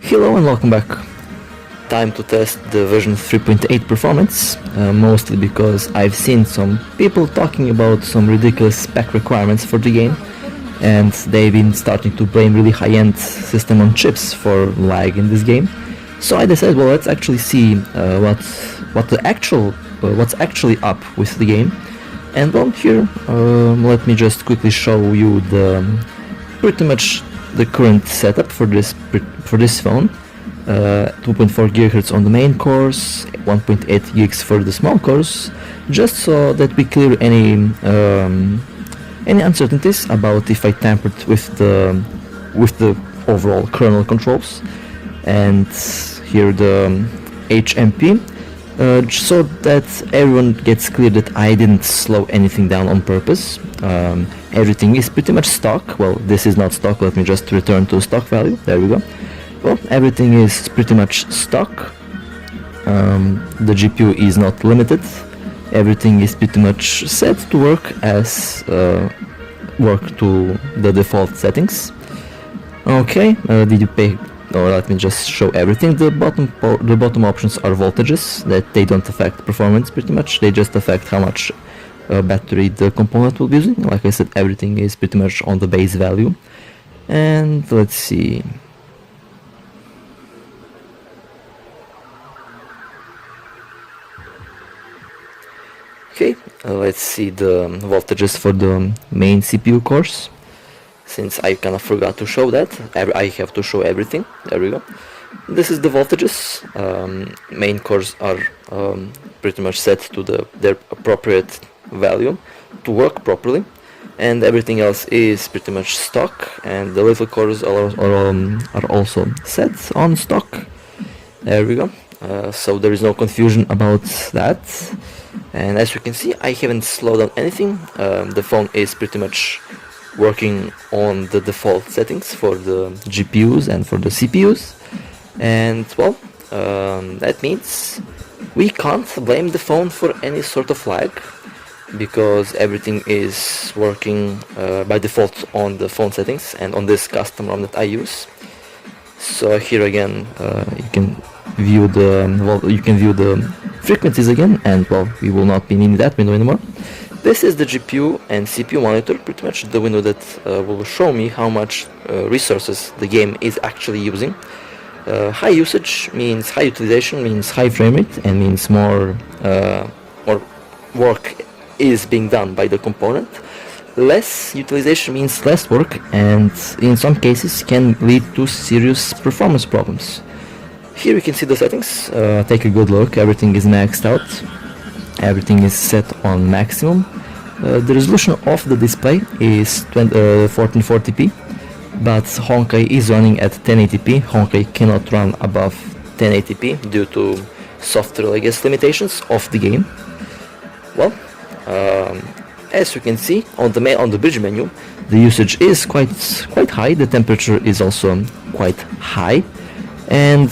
Hello and welcome back. Time to test the version 3.8 performance, mostly because I've seen some people talking about some ridiculous spec requirements for the game, and they've been starting to blame really high-end system on chips for lag in this game. So I decided, well, let's actually see what's actually up with the game. And well, here, let me just quickly show you pretty much the current setup for this phone. 2.4 GHz on the main cores, 1.8 GHz for the small cores, just so that we clear any uncertainties about if I tampered with the overall kernel controls. And here the HMP, so that everyone gets clear that I didn't slow anything down on purpose. Everything is pretty much stock. Well, this is not stock. Let me just return to stock value. There we go. Well, everything is pretty much stock. The GPU is not limited. Everything is pretty much set to work as work to the default settings. Okay, did you pay? Or let me just show everything. The bottom options are voltages, that they don't affect performance pretty much. They just affect how much battery the component will be using. Like I said, everything is pretty much on the base value. And let's see. Okay, let's see the voltages for the main CPU cores. Since I kind of forgot to show that, I have to show everything. There we go. This is the voltages. Main cores are pretty much set to their appropriate value to work properly, and everything else is pretty much stock. And the little cores are also set on stock. There we go. So there is no confusion about that. And as you can see, I haven't slowed down anything. The phone is pretty much working on the default settings for the GPUs and for the CPUs. And well, that means we can't blame the phone for any sort of lag, because everything is working by default on the phone settings and on this custom ROM that I use. So here again, you can view the frequencies again, and well, we will not be needing that window anymore. This is the GPU and CPU monitor, pretty much the window that will show me how much resources the game is actually using. High usage means high utilization, means high frame rate, and means more work is being done by the component. Less utilization means less work, and in some cases can lead to serious performance problems. Here you can see the settings. Take a good look. Everything is maxed out. Everything is set on maximum. The resolution of the display is 1440p, but Honkai is running at 1080p. Honkai cannot run above 1080p due to software, I guess, limitations of the game. Well, as you can see on the bridge menu, the usage is quite high. The temperature is also quite high. And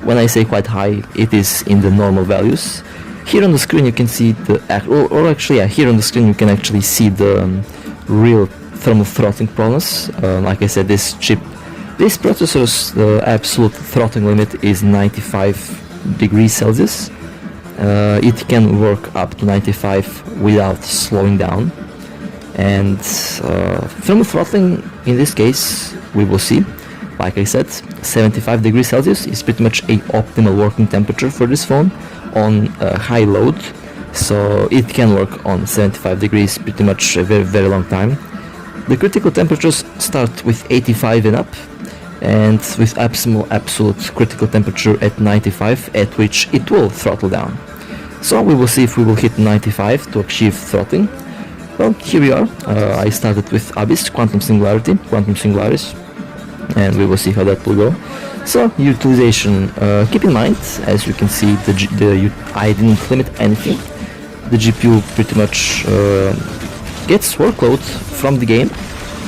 when I say quite high, it is in the normal values. Here on the screen you can see here on the screen you can actually see the real thermal throttling problems. Like I said, this processor's absolute throttling limit is 95 degrees Celsius. It can work up to 95 without slowing down. And thermal throttling in this case, we will see. Like I said, 75 degrees Celsius is pretty much a optimal working temperature for this phone on high load, so it can work on 75 degrees pretty much a very long time. The critical temperatures start with 85 and up, and with absolute critical temperature at 95, at which it will throttle down. So we will see if we will hit 95 to achieve throttling. Well, here we are. I started with Abyss, Quantum Singularis, and we will see how that will go. So utilization, keep in mind, as you can see, I didn't limit anything. The GPU pretty much gets workload from the game,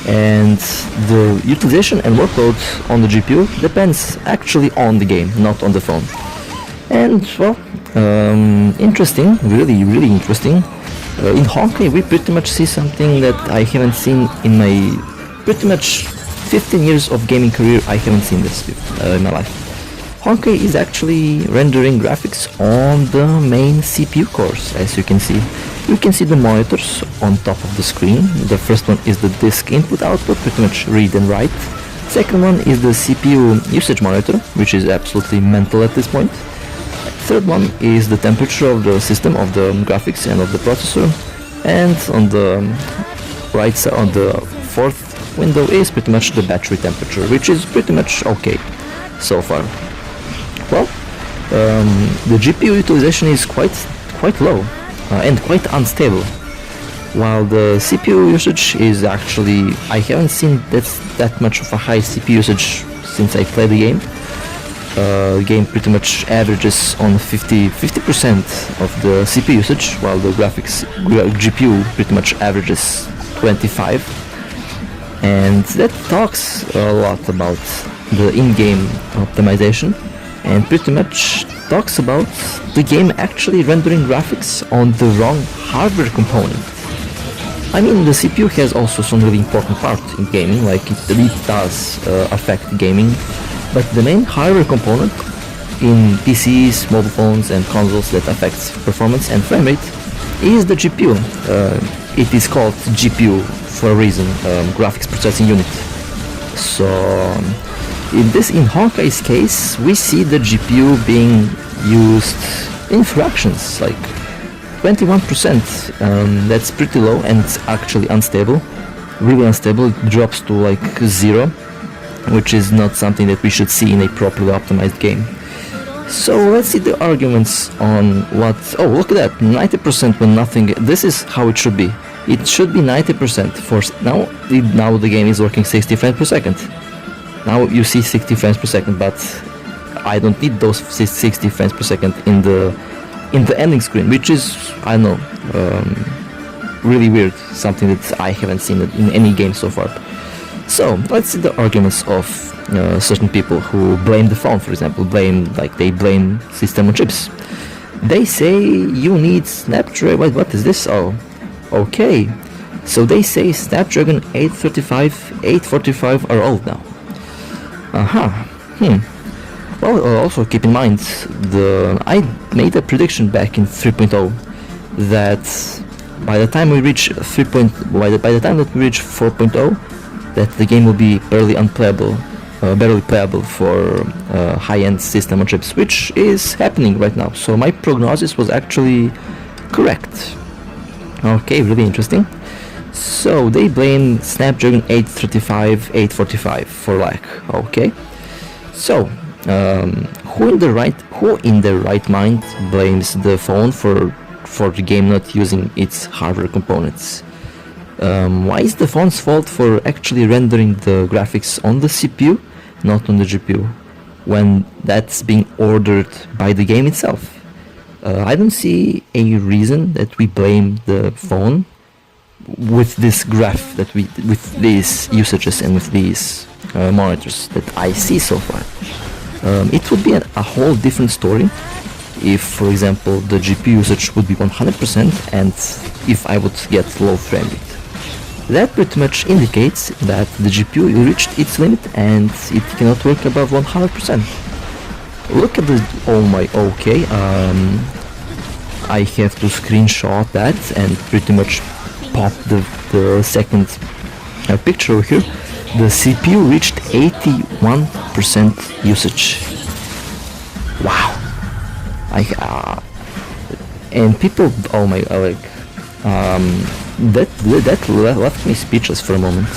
and the utilization and workload on the GPU depends actually on the game, not on the phone. And well, interesting, really interesting. In Honkai we pretty much see something that I haven't seen in my pretty much 15 years of gaming career. I haven't seen this in my life. Honkai is actually rendering graphics on the main CPU cores, as you can see. You can see the monitors on top of the screen. The first one is the disk input output, pretty much read and write. Second one is the CPU usage monitor, which is absolutely mental at this point. Third one is the temperature of the system, of the graphics and of the processor. And on the right side, on the fourth window, is pretty much the battery temperature, which is pretty much okay so far. Well, the GPU utilization is quite low and quite unstable, while the CPU usage is actually, I haven't seen that much of a high CPU usage since I played the game. The game pretty much averages on 50% of the CPU usage, while the GPU pretty much averages 25, and that talks a lot about the in-game optimization, and pretty much talks about the game actually rendering graphics on the wrong hardware component. I mean, the CPU has also some really important part in gaming, like it does affect gaming, but the main hardware component in PCs, mobile phones and consoles that affects performance and frame rate is the GPU. It is called GPU for a reason, graphics processing unit. So in Honkai's case, we see the GPU being used in fractions, like 21%. That's pretty low, and it's actually unstable, really unstable. It drops to like 0, which is not something that we should see in a properly optimized game. So let's see the arguments on what... Oh, look at that, 90% when nothing... This is how it should be. It should be 90% for... Now the game is working 60 frames per second. Now you see 60 frames per second, but I don't need those 60 frames per second in the ending screen, which is, I don't know, really weird, something that I haven't seen in any game so far. So let's see the arguments of certain people who blame the phone, for example, they blame system on chips. They say you need Snapdragon, what is this? Oh, okay. So they say Snapdragon 835, 845 are old now. Well, also keep in mind, I made a prediction back in 3.0 that by the time we reach 4.0, that the game will be barely playable for high-end system on chips, which is happening right now. So my prognosis was actually correct. Okay, really interesting. So they blame Snapdragon 835, 845 for lag. Okay. So who in the right mind blames the phone for the game not using its hardware components? Why is the phone's fault for actually rendering the graphics on the CPU, not on the GPU, when that's being ordered by the game itself? I don't see a reason that we blame the phone with this graph with these usages and with these monitors that I see so far. It would be a whole different story if, for example, the GPU usage would be 100% and if I would get low frame rate. That pretty much indicates that the GPU reached its limit and it cannot work above 100%. Look at the... oh my... okay, I have to screenshot that and pretty much pop the second picture over here. The CPU reached 81% usage. Wow. And people... oh my... that left me speechless for a moment.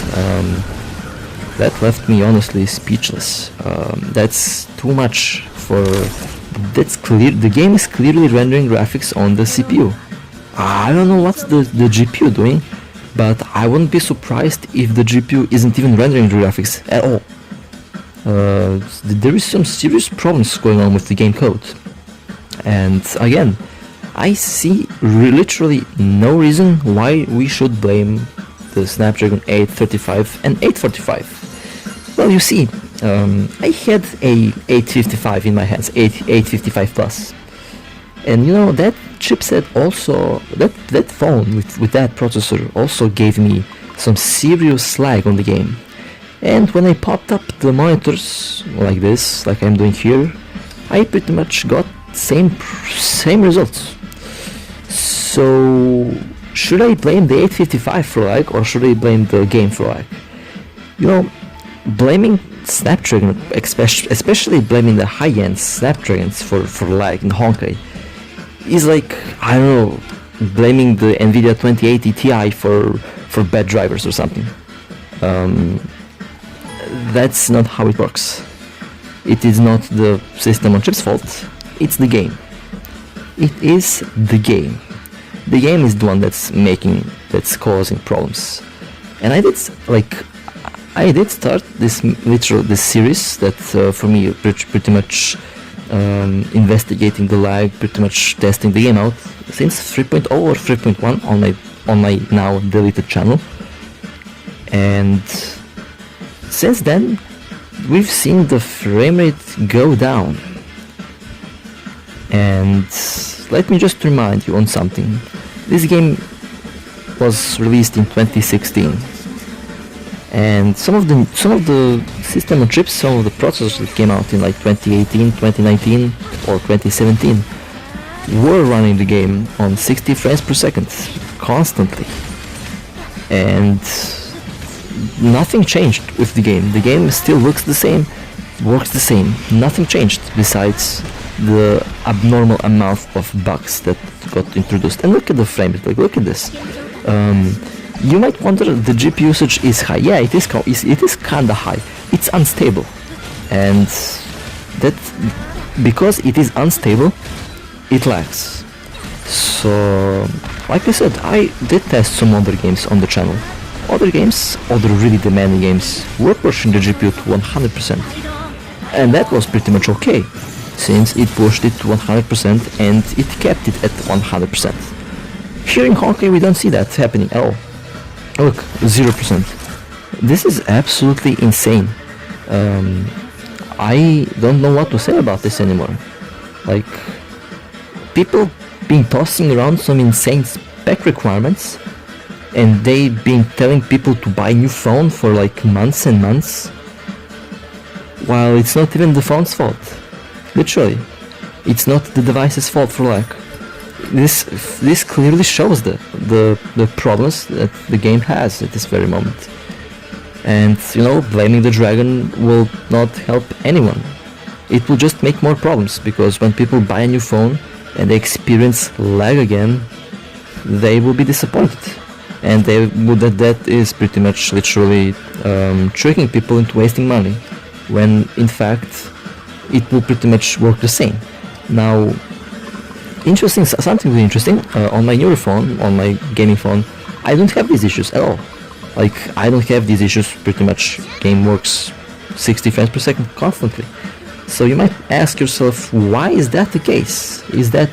That left me honestly speechless. That's too much for... that's clear. The game is clearly rendering graphics on the CPU. I don't know what's the GPU doing, but I wouldn't be surprised if the GPU isn't even rendering the graphics at all. There is some serious problems going on with the game code. And again, I see literally no reason why we should blame the Snapdragon 835 and 845. Well, you see, I had a 855 in my hands, 855 plus, and you know that chipset also, that phone with that processor also gave me some serious lag on the game. And when I popped up the monitors like this, like I'm doing here, I pretty much got same results. So should I blame the 855 for lag, or should I blame the game for lag? You know, blaming Snapdragon, especially blaming the high-end Snapdragons for lag in Honkai, is like, I don't know, blaming the Nvidia 2080 Ti for bad drivers or something. That's not how it works. It is not the system on chip's fault, it's the game. It is the game. The game is the one that's causing problems. And I did start this series that for me pretty much investigating the lag, pretty much testing the game out since 3.0 or 3.1 on my now deleted channel. And since then we've seen the frame rate go down. And let me just remind you on something. This game was released in 2016, and some of the system on chips, some of the processors that came out in like 2018, 2019 or 2017 were running the game on 60 frames per second constantly, and nothing changed with the game. The game still looks the same, works the same, nothing changed besides the abnormal amount of bugs that got introduced. And look at the frame rate, like look at this. You might wonder, the GPU usage is high. Yeah, it is kinda high. It's unstable, and that because it is unstable, it lags. So, like I said, I did test some other games on the channel. Other really demanding games were pushing the GPU to 100%, and that was pretty much okay, since it pushed it to 100% and it kept it at 100%. Here in Honkai we don't see that happening at all. Look, 0%. This is absolutely insane. I don't know what to say about this anymore. Like, people been tossing around some insane spec requirements, and they been telling people to buy a new phone for like months and months, while it's not even the phone's fault. Literally, it's not the device's fault for lag. This clearly shows the problems that the game has at this very moment. And you know, blaming the dragon will not help anyone. It will just make more problems, because when people buy a new phone and they experience lag again, they will be disappointed. And that is pretty much literally tricking people into wasting money, when in fact it will pretty much work the same. Now, something really interesting, on my newer phone, on my gaming phone, I don't have these issues at all. Like, I don't have these issues, pretty much game works 60 frames per second constantly. So you might ask yourself, why is that the case? Is that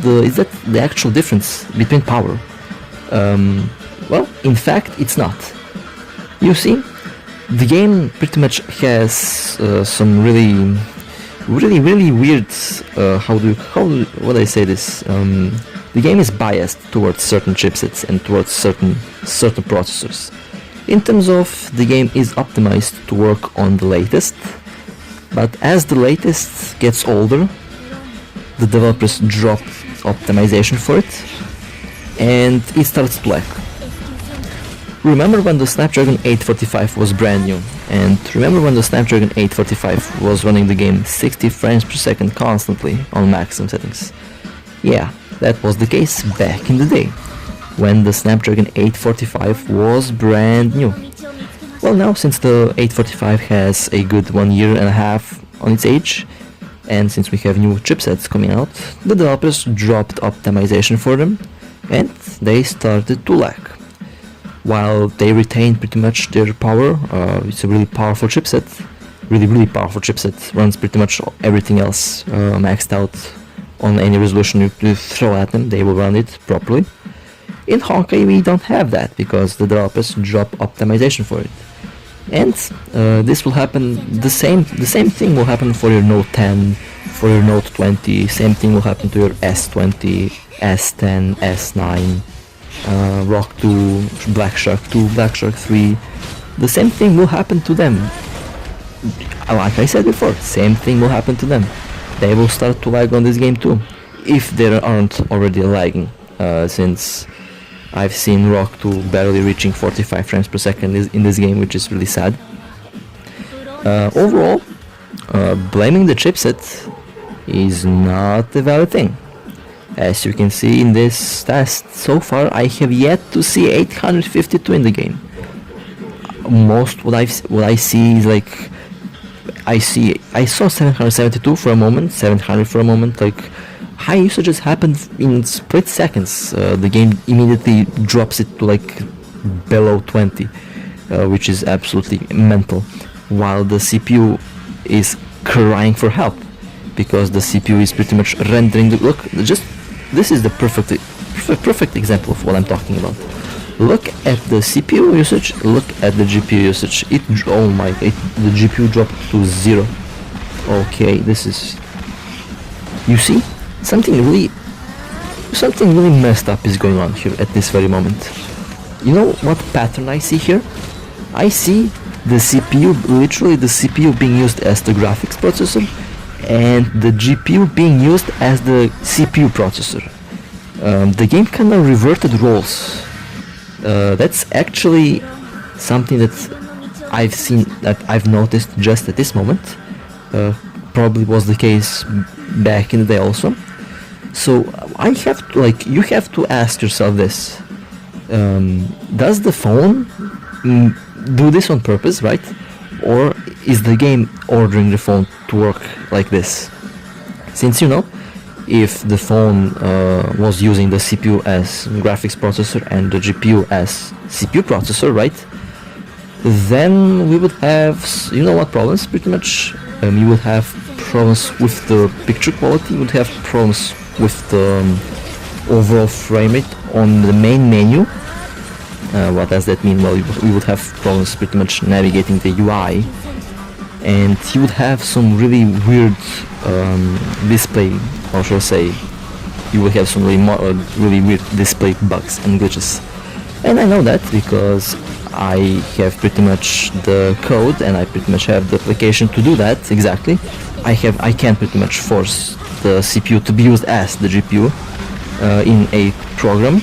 the actual difference between power? Well, in fact, it's not. You see, the game pretty much has some really weird, what do I say this? The game is biased towards certain chipsets and towards certain processors. In terms of, the game is optimized to work on the latest, but as the latest gets older, the developers drop optimization for it, and it starts to lag. Remember when the Snapdragon 845 was brand new, and remember when the Snapdragon 845 was running the game 60 frames per second constantly on maximum settings? Yeah, that was the case back in the day, when the Snapdragon 845 was brand new. Well, now, since the 845 has a good 1.5 years on its age, and since we have new chipsets coming out, the developers dropped optimization for them, and they started to lag. While they retain pretty much their power, it's a really powerful chipset, really powerful chipset, runs pretty much everything else maxed out on any resolution you throw at them, they will run it properly. In Honkai we don't have that, because the developers drop optimization for it. And this will happen, the same thing will happen for your Note 10, for your Note 20, same thing will happen to your S20, S10, S9, Rock 2, Black Shark 2, Black Shark 3. The same thing will happen to them. like I said before, same thing will happen to them. They will start to lag on this game too, if they aren't already lagging, since I've seen Rock 2 barely reaching 45 frames per second in this game, which is really sad. Overall, blaming the chipset is not a valid thing. As you can see in this test, so far I have yet to see 852 in the game. Most what I see is like I saw 772 for a moment, 700 for a moment. Like high usages happen in split seconds. The game immediately drops it to like below 20, which is absolutely mental. While the CPU is crying for help because the CPU is pretty much rendering the look. Just this is the perfect example of what I'm talking about. Look at the CPU usage, look at the GPU usage. The GPU dropped to 0. Okay, this is, you see, something really messed up is going on here at this very moment. You know what pattern I see here? I see the CPU, literally the CPU being used as the graphics processor and the GPU being used as the CPU processor. The game kind of reverted roles. That's actually something that I've seen, that I've noticed just at this moment. Probably was the case back in the day also. So you have to ask yourself this: does the phone do this on purpose, right? Or is the game ordering the phone to work like this? Since if the phone was using the CPU as graphics processor and the GPU as CPU processor, right? Then we would have, what problems pretty much? You would have problems with the picture quality, you would have problems with the overall frame rate on the main menu. What does that mean? Well, we would have problems pretty much navigating the UI, and you would have some really weird display, or shall I say, you will have some really weird display bugs and glitches. And I know that because I have pretty much the code and I pretty much have the application to do that exactly. I can pretty much force the CPU to be used as the GPU in a program,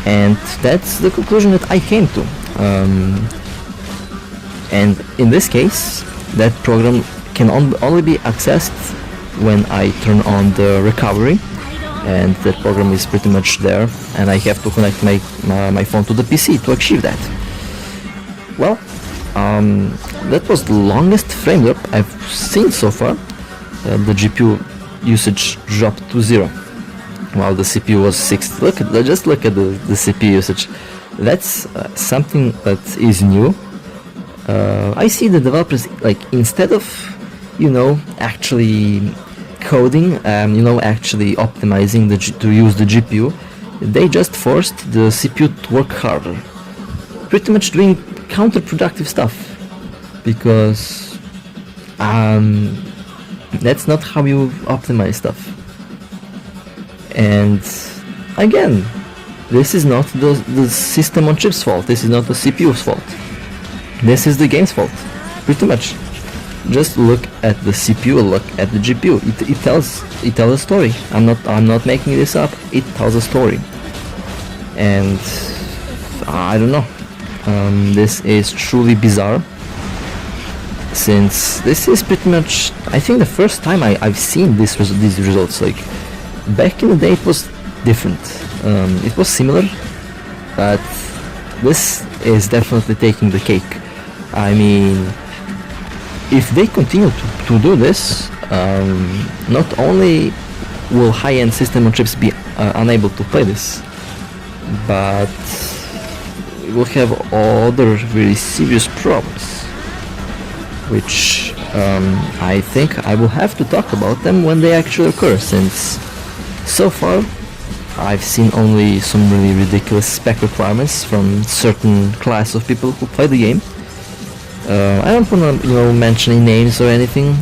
and that's the conclusion that I came to. And in this case, that program can only be accessed when I turn on the recovery, and that program is pretty much there, and I have to connect my phone to the PC to achieve that. Well, that was the longest frame drop I've seen so far. The GPU usage dropped to 0, while the CPU was 60. Just look at the CPU usage. That's something that is new. I see the developers, instead of actually coding, actually optimizing to use the GPU, they just forced the CPU to work harder, pretty much doing counterproductive stuff, because that's not how you optimize stuff. And again, this is not the system on chip's fault, this is not the CPU's fault, this is the game's fault, pretty much. Just look at the CPU, look at the GPU. It tells a story. I'm not making this up. It tells a story. And I don't know. This is truly bizarre, since this is pretty much, I think, the first time I've seen these results. Like back in the day, it was different. It was similar, but this is definitely taking the cake. I mean, if they continue to do this, not only will high-end system on chips be unable to play this, but we will have other very serious problems, which I think I will have to talk about them when they actually occur, since so far I've seen only some really ridiculous spec requirements from certain class of people who play the game. I don't want to mention any names or anything.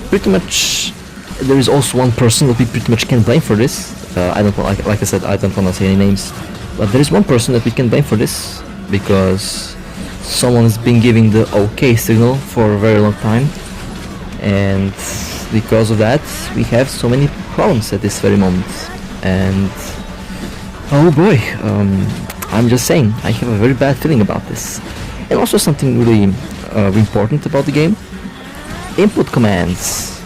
Pretty much there is also one person that we pretty much can blame for this. Like I said, I don't want to say any names, but there is one person that we can blame for this, because someone's been giving the OK signal for a very long time, and because of that we have so many problems at this very moment. And oh boy, I'm just saying, I have a very bad feeling about this. And also something really important about the game: input commands,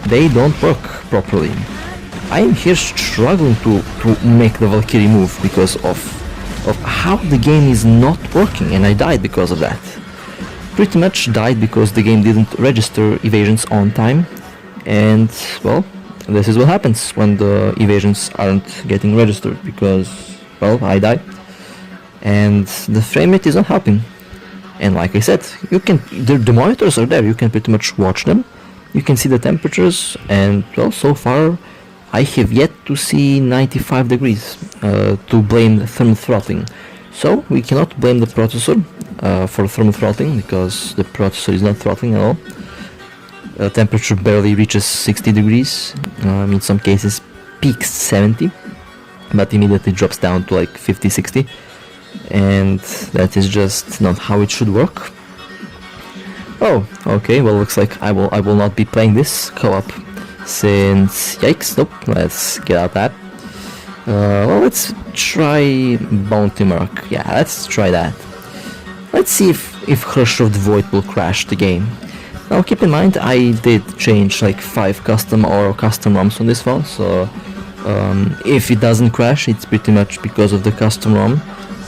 they don't work properly. I am here struggling to make the Valkyrie move because of how the game is not working, and I died because of that. Pretty much died because the game didn't register evasions on time, and well, this is what happens when the evasions aren't getting registered, because well, I died and the frame rate is not helping. And like I said, you can, the monitors are there, you can pretty much watch them, you can see the temperatures, and well, so far I have yet to see 95 degrees to blame thermal throttling. So we cannot blame the processor for thermal throttling, because the processor is not throttling at all. Temperature barely reaches 60 degrees, in some cases peaks 70, but immediately drops down to like 50-60, and that is just not how it should work. Oh, okay, well, looks like I will not be playing this co-op, since yikes, nope, let's get out that. Well, let's try Bounty Mark. Yeah, let's try that. Let's see if Herrscher of the Void will crash the game. Now keep in mind, I did change like 5 custom or custom ROMs on this phone, so if it doesn't crash, it's pretty much because of the custom ROM.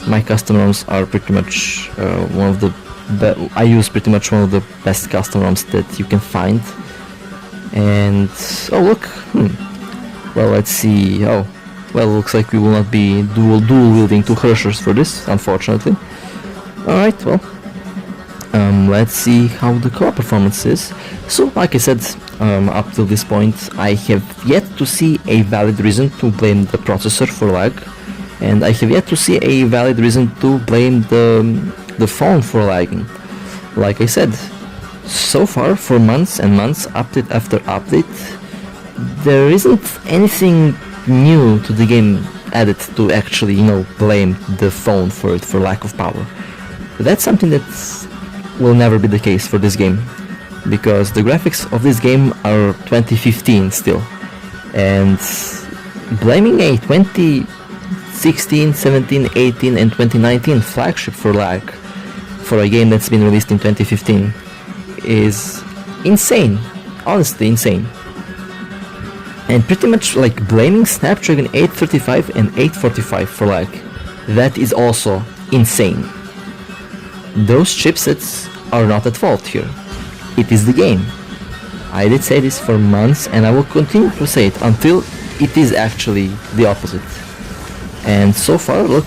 My custom ROMs are pretty much one of the I use pretty much one of the best custom ROMs that you can find. And oh look, well, let's see. Oh, well, looks like we will not be dual wielding 2 Herrschers for this, unfortunately. Alright, well, let's see how the co-op performance is. So, like I said, up till this point, I have yet to see a valid reason to blame the processor for lag, and I have yet to see a valid reason to blame the phone for lagging. Like I said, so far, for months and months, update after update, there isn't anything new to the game added to actually, you know, blame the phone for lack of power. That's something that will never be the case for this game, because the graphics of this game are 2015 still, and blaming a 2016, 17, 18 and 2019 flagship for lag for a game that's been released in 2015 is insane, honestly insane. And pretty much like blaming Snapdragon 835 and 845 for lag, that is also insane. Those chipsets are not at fault here, it is the game. I did say this for months, and I will continue to say it until it is actually the opposite. And so far, look,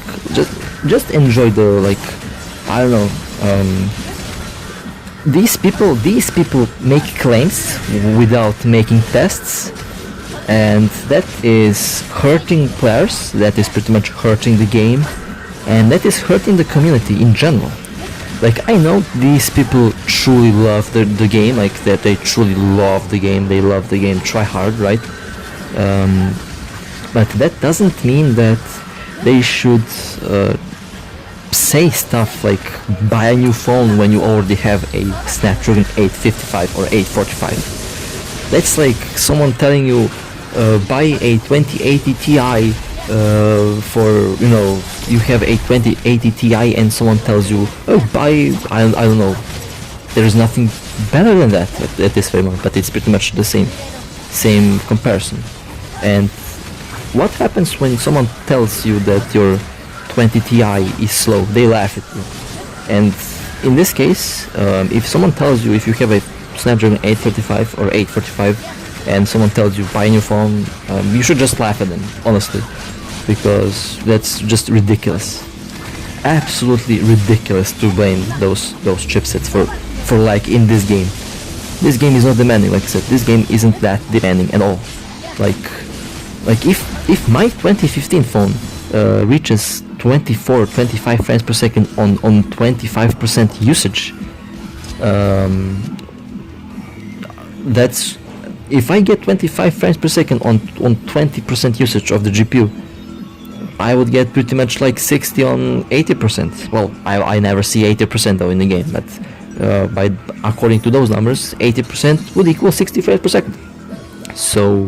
just enjoy the, like, I don't know, these people make claims without making tests, and that is hurting players, that is pretty much hurting the game, and that is hurting the community in general. Like, I know these people truly love the game, like that they truly love the game, they love the game, try hard, right? But that doesn't mean that they should say stuff like buy a new phone when you already have a Snapdragon 855 or 845. That's like someone telling you buy a 2080 Ti for, you know, you have a 2080 Ti and someone tells you, oh, buy, I don't know, there is nothing better than that at this very moment, but it's pretty much the same comparison. And what happens when someone tells you that your 20 Ti is slow? They laugh at you. And in this case, if someone tells you, if you have a Snapdragon 835 or 845 and someone tells you buy a new phone, you should just laugh at them, honestly, because that's just ridiculous. Absolutely ridiculous to blame those chipsets for like in this game. This game is not demanding, like I said, this game isn't that demanding at all. Like if my 2015 phone reaches 24-25 frames per second on 25% usage, that's, if I get 25 frames per second on 20% usage of the GPU, I would get pretty much like 60 on 80%. Well, I never see 80% though in the game, but according to those numbers, 80% would equal 60 frames per second. So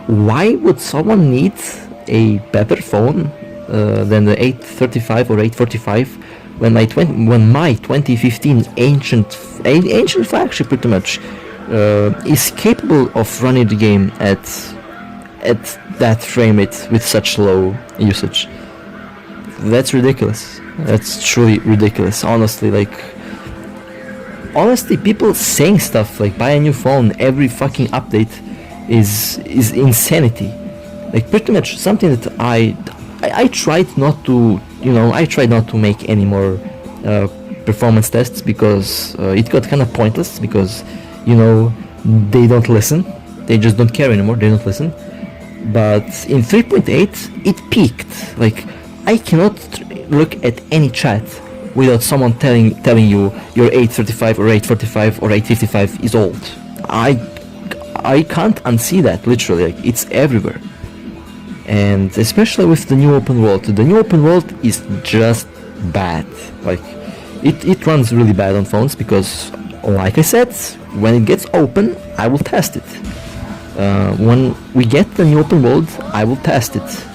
why would someone need a better phone than the 835 or 845 when my 2015 ancient flagship pretty much is capable of running the game at that frame rate with such low usage? That's ridiculous. That's truly ridiculous. Honestly, people saying stuff like buy a new phone every fucking update is insanity. Like pretty much something that I tried not to, make any more performance tests because it got kind of pointless because, they don't listen. They just don't care anymore. They don't listen. But in 3.8, it peaked. Like I cannot look at any chat without someone telling you your 835 or 845 or 855 is old. I can't unsee that, literally. Like, it's everywhere. And especially with the new open world. The new open world is just bad. Like, it runs really bad on phones because, like I said, when it gets open, I will test it. When we get the new open world, I will test it.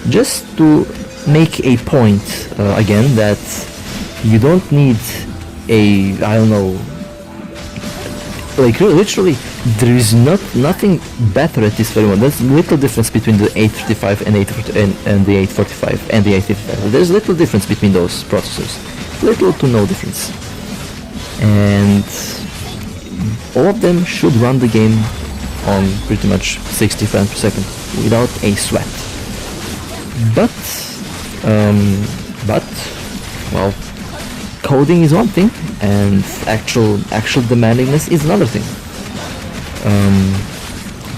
Just to make a point, again, that you don't need like literally there is nothing better at this very moment. There's little difference between the 835 and the 845 and the 855. There's little difference between those processors, little to no difference, and all of them should run the game on pretty much 60 frames per second without a sweat. But well, coding is one thing, and actual demandingness is another thing.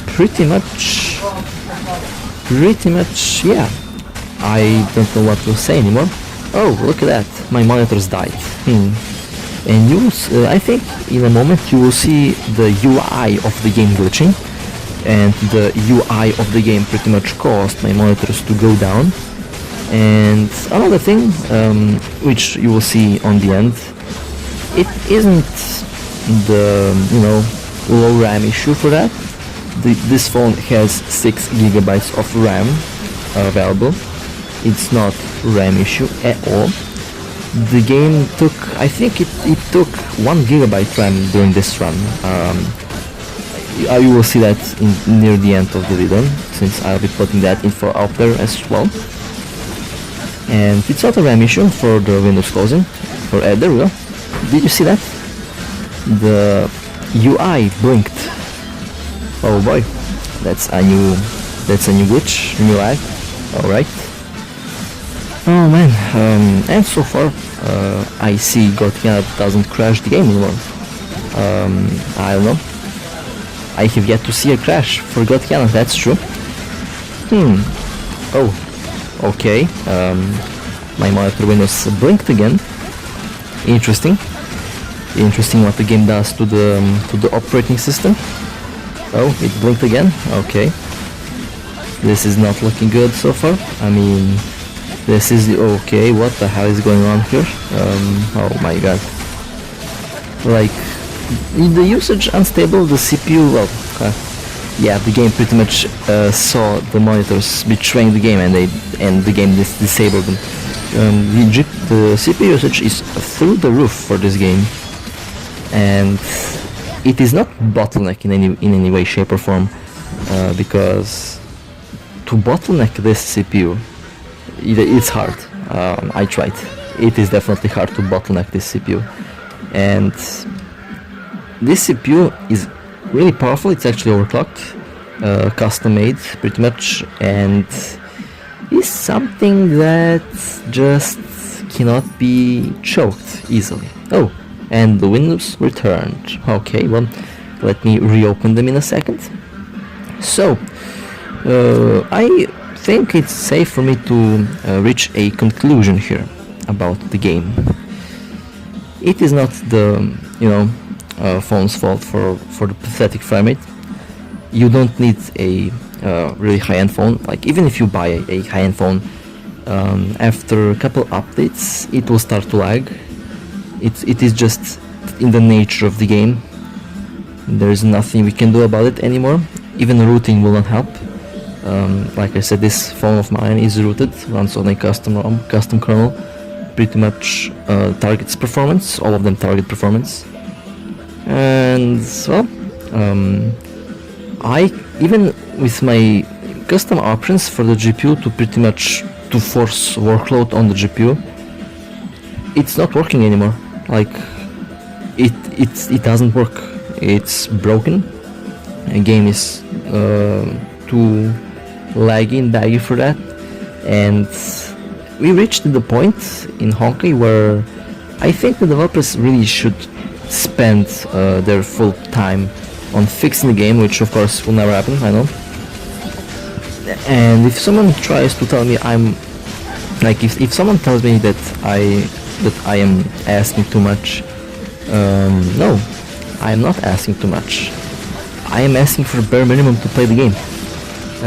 Pretty much, yeah. I don't know what to say anymore. Oh, look at that! My monitors died. And you, I think, in a moment you will see the UI of the game glitching, and the UI of the game pretty much caused my monitors to go down. And another thing, which you will see on the end, it isn't the low RAM issue for that. This phone has 6 gigabytes of RAM available. It's not RAM issue at all. The game took, I think it took 1 gigabyte RAM during this run. You will see that near the end of the video, since I'll be putting that info out there as well. And it's not a RAM issue for the Windows closing, for there we go. Did you see that? The UI blinked. Oh boy, that's a new glitch, new lag. Alright. Oh man, and so far I see Kiana doesn't crash the game anymore. I don't know. I have yet to see a crash for Kiana, that's true. Oh. Okay, my monitor windows blinked again. Interesting what the game does to the operating system. Oh, it blinked again. Okay, this is not looking good so far. I mean, this is okay. What the hell is going on here? Oh my god! Like, the usage unstable, the CPU. Well, yeah, the game pretty much saw the monitors betraying the game, and the game disabled them. The CPU usage is through the roof for this game, and it is not bottleneck in any way, shape, or form, because to bottleneck this CPU, it's hard. I tried. It is definitely hard to bottleneck this CPU, and this CPU is really powerful. It's actually overclocked, custom made pretty much, and is something that just cannot be choked easily. Oh, and the windows returned. Okay, well, let me reopen them in a second. So I think it's safe for me to reach a conclusion here about the game. It is not the phone's fault for the pathetic frame rate. You don't need a really high-end phone. Like, even if you buy a high-end phone, After a couple updates, it will start to lag. It is just in the nature of the game. There is nothing we can do about it anymore. Even rooting will not help. Like I said, this phone of mine is rooted, runs on a custom ROM, custom kernel, pretty much targets performance, all of them target performance. And well, I, even with my custom options for the GPU to pretty much to force workload on the GPU, it's not working anymore. Like, it doesn't work. It's broken. The game is too laggy and baggy for that, and we reached the point in Honkai where I think the developers really should spend their full time on fixing the game, which of course will never happen, I know. And if someone tries to tell me I'm like, if someone tells me that I am asking too much, no, I am not asking too much. I am asking for bare minimum to play the game.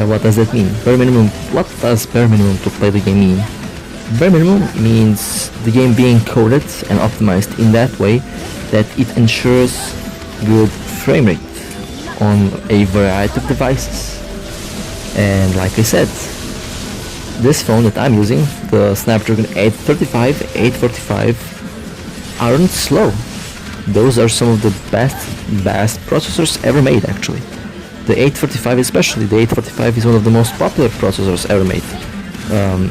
What does that mean? Bare minimum. What does bare minimum to play the game mean? Bare minimum means the game being coded and optimized in that way that it ensures good frame rate on a variety of devices. And like I said, this phone that I'm using, the Snapdragon 835, 845, aren't slow. Those are some of the best processors ever made, actually. The 845 especially, the 845 is one of the most popular processors ever made.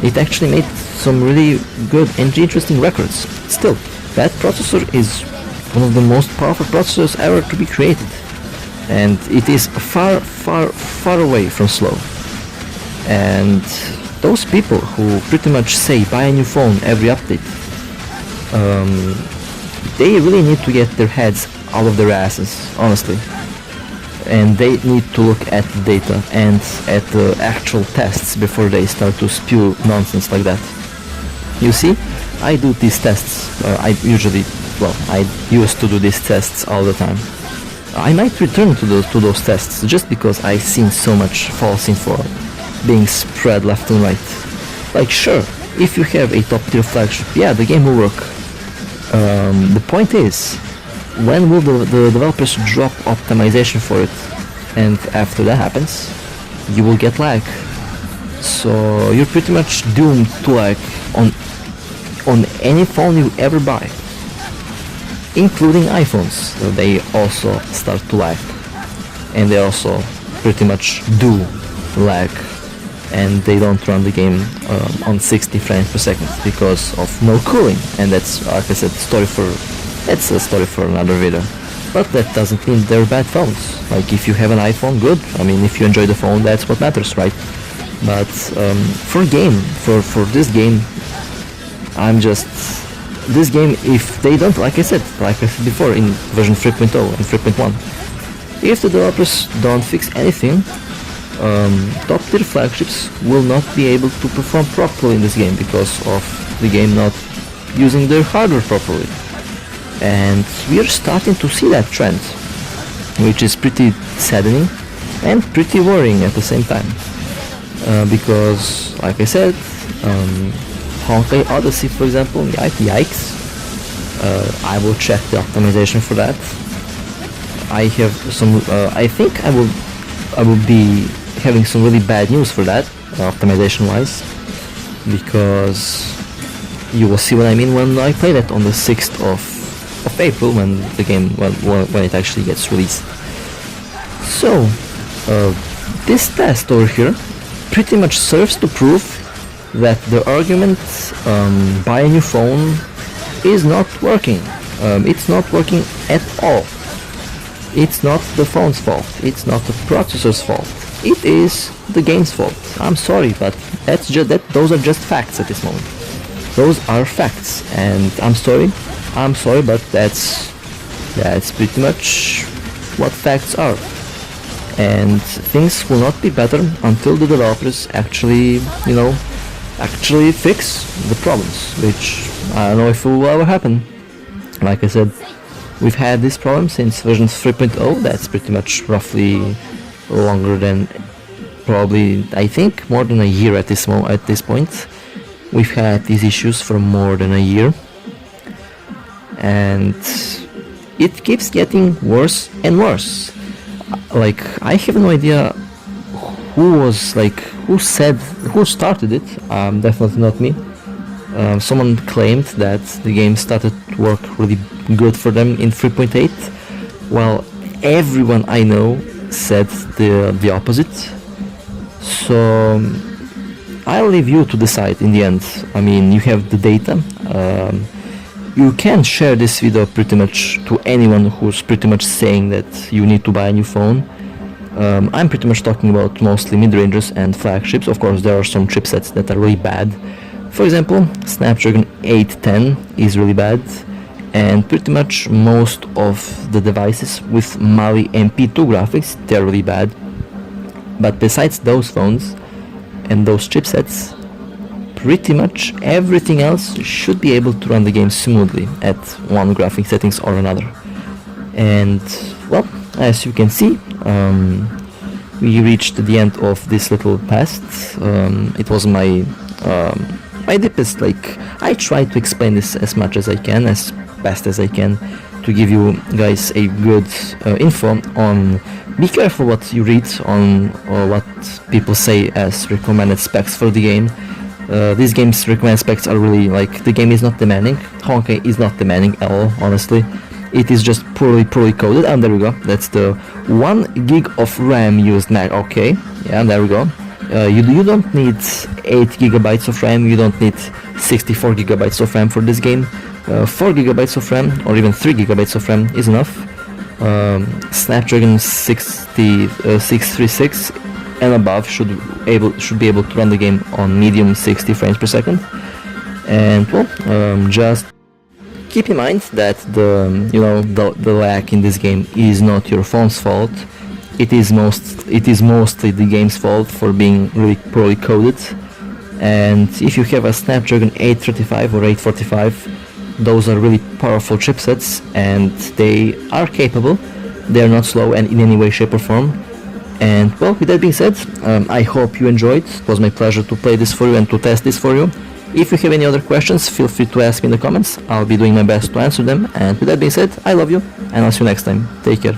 It actually made some really good and interesting records. Still, that processor is one of the most powerful processors ever to be created. And it is far, far, far away from slow. And those people who pretty much say buy a new phone every update, they really need to get their heads out of their asses, honestly. And they need to look at the data and at the actual tests before they start to spew nonsense like that. You see, I do these tests. I used to do these tests all the time. I might return to those tests just because I've seen so much false info being spread left and right. Like, sure, if you have a top tier flagship, yeah, the game will work. The point is, when will the developers drop optimization for it? And after that happens, you will get lag. So you're pretty much doomed to lag on any phone you ever buy, including iPhones. They also start to lag, and they also pretty much do lag, and they don't run the game on 60 frames per second because of no cooling. And that's, like I said, it's a story for another video. But that doesn't mean they're bad phones. Like, if you have an iPhone, good. I mean, if you enjoy the phone, that's what matters, right? But for this game, this game, if they don't, like I said before, in version 3.0 and 3.1, if the developers don't fix anything, top tier flagships will not be able to perform properly in this game because of the game not using their hardware properly. And we are starting to see that trend, which is pretty saddening and pretty worrying at the same time. Because, like I said, Honkai Odyssey, for example, yikes. I will check the optimization for that. I have some. I think I will be having some really bad news for that, optimization-wise, because you will see what I mean when I play that on the 6th of April, when the game when it actually gets released. So this test over here pretty much serves to prove that the argument buy a new phone is not working. It's not working at all. It's not the phone's fault. It's not the processor's fault. It is the game's fault. I'm sorry, but those are just facts at this moment. Those are facts, and I'm sorry, but that's pretty much what facts are. And things will not be better until the developers actually fix the problems, which I don't know if it will ever happen. Like I said, we've had this problem since version 3.0. That's pretty much roughly longer than, probably, I think, more than a year at this point. We've had these issues for more than a year, and it keeps getting worse and worse. Like, I have no idea who started it. Definitely not me. Someone claimed that the game started to work really good for them in 3.8, while everyone I know said the opposite. So I'll leave you to decide in the end. I mean, you have the data. You can share this video pretty much to anyone who's pretty much saying that you need to buy a new phone. I'm pretty much talking about mostly mid-rangers and flagships. Of course, there are some chipsets that are really bad. For example, Snapdragon 810 is really bad, and pretty much most of the devices with Mali MP2 graphics, they're really bad. But besides those phones and those chipsets, pretty much everything else should be able to run the game smoothly at one graphic settings or another. And well, as you can see, we reached the end of this little past. It was my deepest, like, I try to explain this as much as I can, as best as I can, to give you guys a good info on. Be careful what you read on what people say as recommended specs for the game. These game's recommended specs are really, like, the game is not demanding. Honkai is not demanding at all, honestly. It is just poorly coded, and there we go. That's the 1 gig of RAM used max. Okay, yeah, there we go. You don't need 8 gigabytes of RAM, you don't need 64 gigabytes of RAM for this game. 4 gigabytes of RAM or even 3 gigabytes of RAM is enough. Snapdragon 636 and above should be able to run the game on medium 60 frames per second. And well, just keep in mind that the lag in this game is not your phone's fault. It is mostly the game's fault for being really poorly coded. And if you have a Snapdragon 835 or 845, those are really powerful chipsets, and they are capable. They are not slow and in any way, shape or form. And well, with that being said, I hope you enjoyed. It was my pleasure to play this for you and to test this for you. If you have any other questions, feel free to ask me in the comments. I'll be doing my best to answer them. And with that being said, I love you, and I'll see you next time. Take care.